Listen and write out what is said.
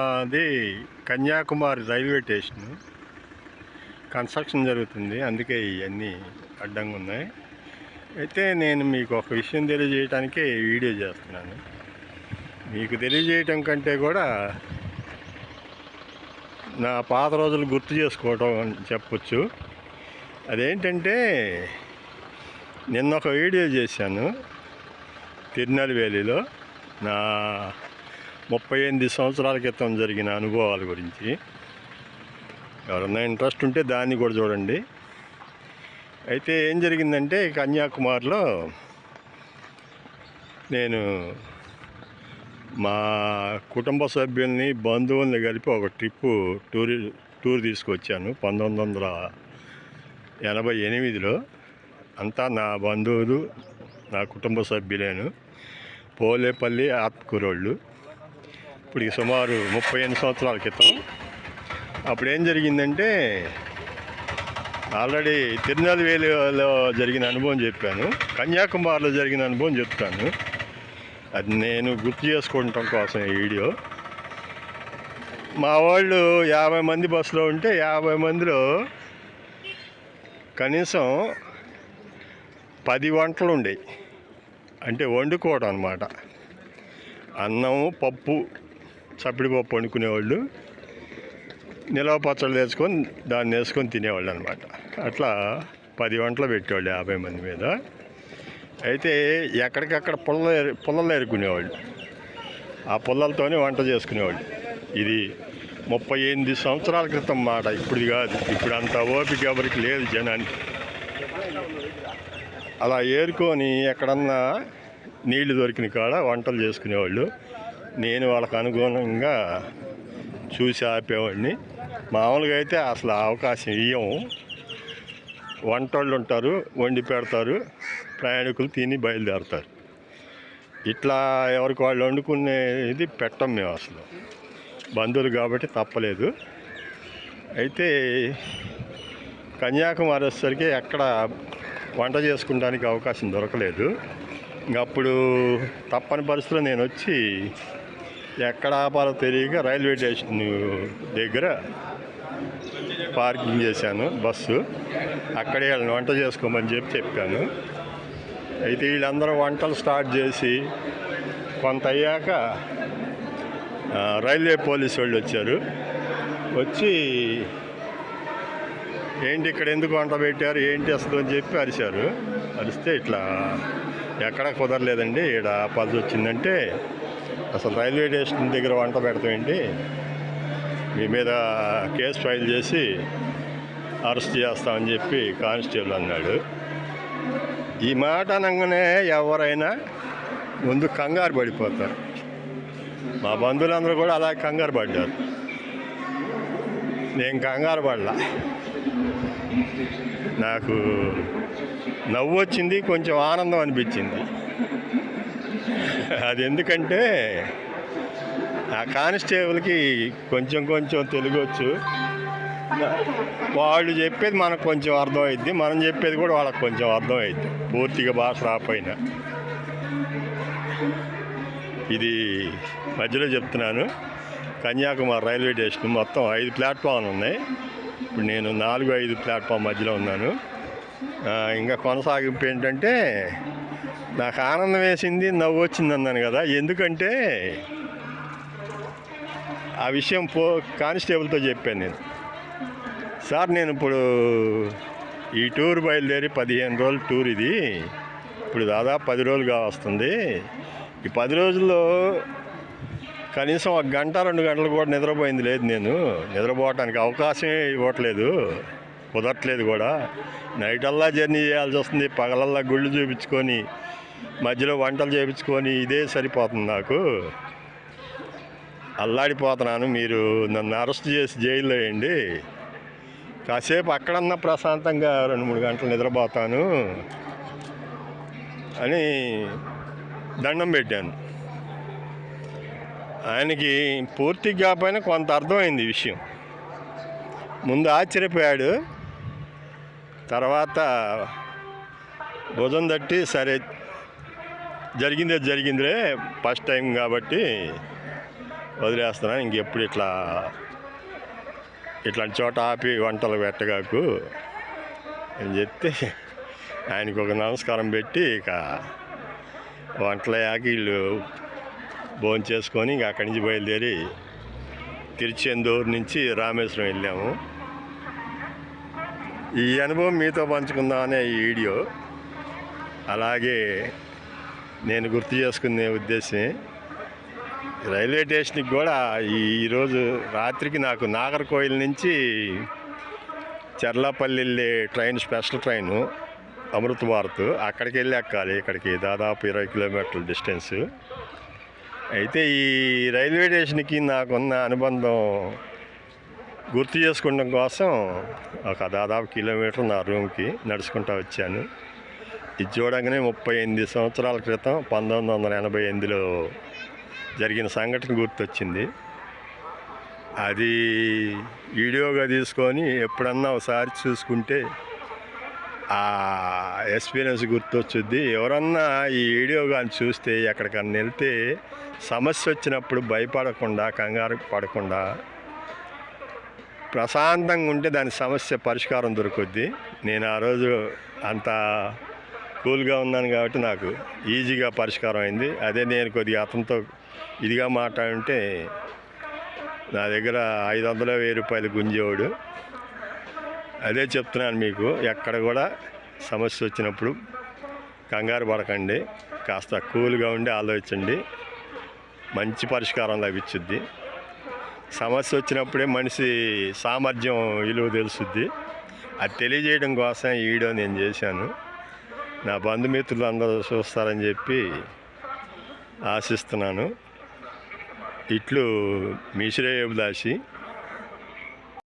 అది Kanyakumari railway station construction జరుగుతుంది, అందుకే ఇవన్నీ అడ్డంగా ఉన్నాయి. అయితే నేను మీకు ఒక విషయం తెలియజేయడానికే వీడియో చేస్తున్నాను. మీకు తెలియజేయటం కంటే కూడా నా పాత రోజులు గుర్తు చేసుకోవటం అని చెప్పచ్చు. అదేంటంటే నిన్న ఒక వీడియో చేశాను తిరునెల్వేలిలో నా 38 సంవత్సరాల క్రితం జరిగిన అనుభవాల గురించి. ఎవరన్నా ఇంట్రెస్ట్ ఉంటే దాన్ని కూడా చూడండి. అయితే ఏం జరిగిందంటే కన్యాకుమారిలో నేను మా కుటుంబ సభ్యుల్ని బంధువుల్ని కలిపి ఒక టూర్ తీసుకొచ్చాను 1988లో. అంతా నా బంధువులు, నా కుటుంబ సభ్యులేను, పోలేపల్లి ఆత్కూరోళ్ళు. ఇప్పుడు సుమారు 38 సంవత్సరాల క్రితం. అప్పుడు ఏం జరిగిందంటే ఆల్రెడీ తిరునెల్వేలిలో జరిగిన అనుభవం చెప్పాను, కన్యాకుమారిలో జరిగిన అనుభవం చెప్తాను. అది నేను గుర్తు చేసుకోవటం కోసం ఈ వీడియో. మా వాళ్ళు 50 మంది బస్సులో ఉంటే 50 మందిలో కనీసం 10 వంటలు ఉండేవి. అంటే వండుకోవడం అన్నమాట. అన్నం, పప్పు, చప్పిడిపప్పు వండుకునేవాళ్ళు, నిలవ పచ్చళ్ళు వేసుకొని దాన్ని వేసుకొని తినేవాళ్ళు అనమాట. అట్లా 10 వంటలు పెట్టేవాళ్ళు 50 మంది మీద. అయితే ఎక్కడికక్కడ పుల్లలు ఏరుకునేవాళ్ళు, ఆ పుల్లలతోనే వంట చేసుకునేవాళ్ళు. ఇది 38 సంవత్సరాల క్రితం మాట, ఇప్పుడు కాదు. ఇప్పుడు అంత ఓపిక ఎవరికి లేదు జనానికి. అలా ఏరుకొని ఎక్కడన్నా నీళ్లు దొరికిన కాడ వంటలు చేసుకునేవాళ్ళు. నేను వాళ్ళకు అనుగుణంగా చూసి ఆపేవాడిని. మామూలుగా అయితే అసలు అవకాశం ఇవ్వము. వంటోళ్ళు ఉంటారు, వండి పెడతారు, ప్రయాణికులు తిని బయలుదేరుతారు. ఇట్లా ఎవరికి వాళ్ళు వండుకునేది పెట్టం మేము అసలు. బంధువులు కాబట్టి తప్పలేదు. అయితే కన్యాకుమారి వచ్చేసరికి ఎక్కడ వంట చేసుకుంటానికి అవకాశం దొరకలేదు. ఇంకప్పుడు తప్పని పరిస్థితిలో నేను వచ్చి ఎక్కడ ఆపాలో తెలియక రైల్వే స్టేషన్ దగ్గర పార్కింగ్ చేశాను బస్సు. అక్కడే వాళ్ళని వంట చేసుకోమని చెప్పాను. అయితే వీళ్ళందరూ వంటలు స్టార్ట్ చేసి కొంత అయ్యాక రైల్వే పోలీసు వాళ్ళు వచ్చారు. వచ్చి ఏంటి ఇక్కడ ఎందుకు వంట పెట్టారు, ఏంటి అసలు అని చెప్పి అరిశారు. అరిస్తే ఇట్లా ఎక్కడ కుదరలేదండి, ఇక్కడ ఆపాల్సి వచ్చిందంటే, అసలు రైల్వే స్టేషన్ దగ్గర వంట పెడతామేంటి, మీ మీద కేసు ఫైల్ చేసి అరెస్ట్ చేస్తామని చెప్పి కానిస్టేబుల్ అన్నాడు. ఈ మాట అనగానే ఎవరైనా ముందు కంగారు పడిపోతారు. మా బంధువులందరూ కూడా అలా కంగారు పడ్డారు. నేను కంగారు పడలా. నాకు నవ్వు వచ్చింది, కొంచెం ఆనందం అనిపించింది. అది ఎందుకంటే ఆ కానిస్టేబుల్కి కొంచెం తెలుగు వచ్చు. వాళ్ళు చెప్పేది మనకు కొంచెం అర్థమవుద్ది, మనం చెప్పేది కూడా వాళ్ళకి కొంచెం అర్థమవుద్ది, పూర్తిగా భాష రాకపోయినా. ఇది మధ్యలో చెప్తున్నాను. కన్యాకుమారి రైల్వే స్టేషన్ మొత్తం 5 ప్లాట్ఫామ్లు ఉన్నాయి. ఇప్పుడు నేను 4-5 ప్లాట్ఫామ్ మధ్యలో ఉన్నాను. ఇంకా కొనసాగింపు ఏంటంటే, నాకు ఆనందం వేసింది, నవ్వు వచ్చింది అన్నాను కదా. ఎందుకంటే ఆ విషయం కానిస్టేబుల్తో చెప్పాను నేను. సార్, నేను ఇప్పుడు ఈ టూర్ బయలుదేరి 15 రోజుల టూర్ ఇది. ఇప్పుడు దాదాపు 10 రోజులుగా వస్తుంది. ఈ 10 రోజుల్లో కనీసం 1 గంట 2 గంటలు కూడా నిద్రపోయింది లేదు. నేను నిద్రపోవటానికి అవకాశమే ఇవ్వట్లేదు, కుదరట్లేదు కూడా. నైటల్లా జర్నీ చేయాల్సి వస్తుంది, పగలల్లా గుళ్ళు చూపించుకొని మధ్యలో వంటలు చేయించుకొని ఇదే సరిపోతుంది నాకు. అల్లాడిపోతున్నాను. మీరు నన్ను అరెస్ట్ చేసి జైల్లో వేయండి, కాసేపు అక్కడన్నా ప్రశాంతంగా 2-3 గంటలు నిద్రపోతాను అని దండం పెట్టాను. ఆయనకి పూర్తిగా కాకపోయినా కొంత అర్థమైంది విషయం. ముందు ఆశ్చర్యపోయాడు, తర్వాత భుజం తట్టి సరే జరిగిందే జరిగిందిలే, ఫస్ట్ టైం కాబట్టి వదిలేస్తున్నాను. ఇంకెప్పుడు ఇట్లాంటి చోట ఆపి వంటలు పెట్టగాకు అని చెప్తే ఆయనకు ఒక నమస్కారం పెట్టి ఇక వంటలయ్యాక వీళ్ళు భోజనం చేసుకొని ఇంక అక్కడి నుంచి బయలుదేరి తిరుచెందూరు నుంచి రామేశ్వరం వెళ్ళాము. ఈ అనుభవం మీతో పంచుకుందామనే ఈ వీడియో. అలాగే నేను గుర్తు చేసుకునే ఉద్దేశం, రైల్వే స్టేషన్కి కూడా ఈరోజు రాత్రికి నాకు నాగర్కోయిల్ నుంచి చర్లాపల్లి వెళ్ళే train, special train Amrit Bharat, అక్కడికి వెళ్ళి ఎక్కాలి. ఇక్కడికి దాదాపు 20 కిలోమీటర్ల డిస్టెన్స్. అయితే ఈ రైల్వే స్టేషన్కి నాకున్న అనుబంధం గుర్తు చేసుకోవడం కోసం ఒక దాదాపు కిలోమీటర్ నా రూమ్కి నడుచుకుంటూ వచ్చాను. ఇది చూడగానే 38 సంవత్సరాల క్రితం 1988లో జరిగిన సంఘటన గుర్తొచ్చింది. అది వీడియోగా తీసుకొని ఎప్పుడన్నా ఒకసారి చూసుకుంటే ఆ ఎక్స్పీరియన్స్ గుర్తొచ్చుద్ది. ఎవరన్నా ఈ వీడియో కానీ చూస్తే ఎక్కడికన్నా వెళ్తే సమస్య వచ్చినప్పుడు భయపడకుండా, కంగారు పడకుండా ప్రశాంతంగా ఉంటే దాని సమస్య పరిష్కారం దొరుకుద్ది. నేను ఆ రోజు అంత కూల్గా ఉన్నాను కాబట్టి నాకు ఈజీగా పరిష్కారం అయింది. అదే నేను కొద్దిగా అతనితో ఇదిగా మాట్లాడుంటే నా దగ్గర 500 1000 రూపాయలు గుంజేవాడు. అదే చెప్తున్నాను మీకు, ఎక్కడ కూడా సమస్య వచ్చినప్పుడు కంగారు పడకండి, కాస్త కూల్గా ఉండి ఆలోచించండి, మంచి పరిష్కారం లభించుద్ది. సమస్య వచ్చినప్పుడే మనిషి సామర్థ్యం విలువ తెలుసుద్ది. అది తెలియజేయడం కోసం ఈ వీడియో నేను చేశాను. నా బంధుమిత్రులు అందరూ చూస్తారని చెప్పి ఆశిస్తున్నాను. ఇట్లు మీ శ్రేయోభిలాషి.